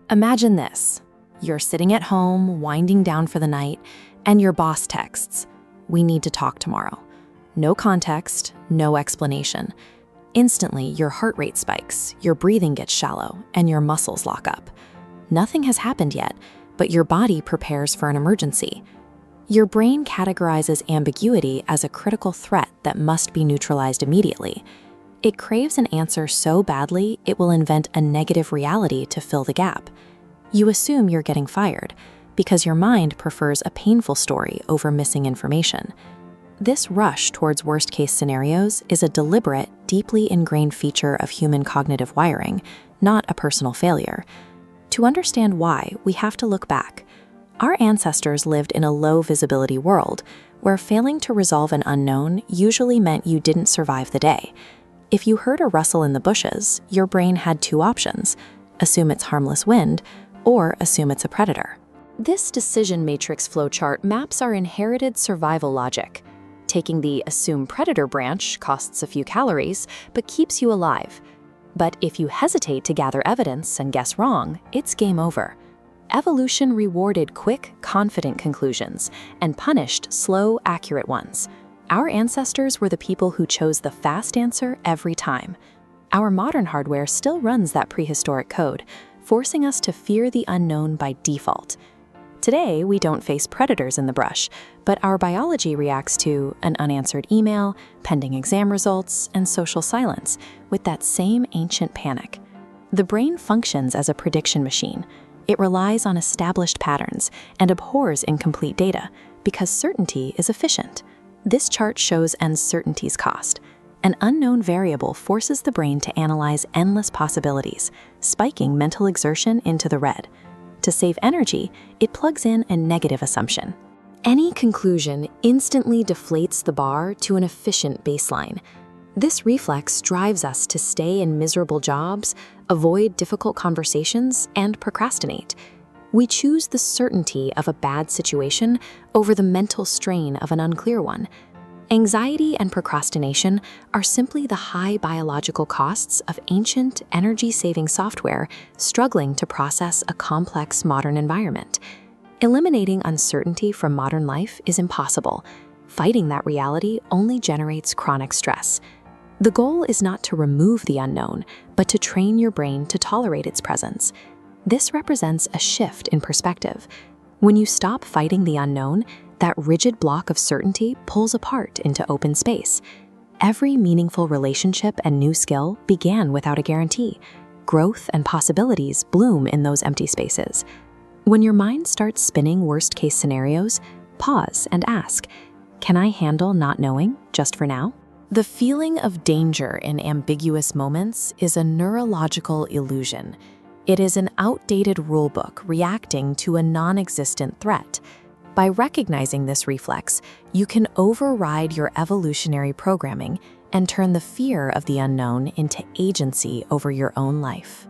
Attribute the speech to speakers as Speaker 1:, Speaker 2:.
Speaker 1: Imagine this. You're sitting at home, winding down for the night, and your boss texts, "We need to talk tomorrow." No context, no explanation. Instantly, your heart rate spikes, your breathing gets shallow, and your muscles lock up. Nothing has happened yet, but your body prepares for an emergency. Your brain categorizes ambiguity as a critical threat that must be neutralized immediately. It craves an answer so badly, it will invent a negative reality to fill the gap. You assume you're getting fired because your mind prefers a painful story over missing information. This rush towards worst-case scenarios is a deliberate, deeply ingrained feature of human cognitive wiring, not a personal failure. To understand why, we have to look back. Our ancestors lived in a low-visibility world, where failing to resolve an unknown usually meant you didn't survive the day. If you heard a rustle in the bushes, your brain had two options: assume it's harmless wind, or assume it's a predator. This decision matrix flowchart maps our inherited survival logic. Taking the assume predator branch costs a few calories, but keeps you alive. But if you hesitate to gather evidence and guess wrong, it's game over. Evolution rewarded quick, confident conclusions and punished slow, accurate ones. Our ancestors were the people who chose the fast answer every time. Our modern hardware still runs that prehistoric code, forcing us to fear the unknown by default. Today, we don't face predators in the brush, but our biology reacts to an unanswered email, pending exam results, and social silence with that same ancient panic. The brain functions as a prediction machine. It relies on established patterns and abhors incomplete data because certainty is efficient. This chart shows uncertainty's cost. An unknown variable forces the brain to analyze endless possibilities, spiking mental exertion into the red. To save energy, it plugs in a negative assumption. Any conclusion instantly deflates the bar to an efficient baseline. This reflex drives us to stay in miserable jobs, avoid difficult conversations, and procrastinate. We choose the certainty of a bad situation over the mental strain of an unclear one. Anxiety and procrastination are simply the high biological costs of ancient, energy-saving software struggling to process a complex modern environment. Eliminating uncertainty from modern life is impossible. Fighting that reality only generates chronic stress. The goal is not to remove the unknown, but to train your brain to tolerate its presence. This represents a shift in perspective. When you stop fighting the unknown, that rigid block of certainty pulls apart into open space. Every meaningful relationship and new skill began without a guarantee. Growth and possibilities bloom in those empty spaces. When your mind starts spinning worst-case scenarios, pause and ask, "Can I handle not knowing just for now?" The feeling of danger in ambiguous moments is a neurological illusion. It is an outdated rulebook reacting to a non-existent threat. By recognizing this reflex, you can override your evolutionary programming and turn the fear of the unknown into agency over your own life.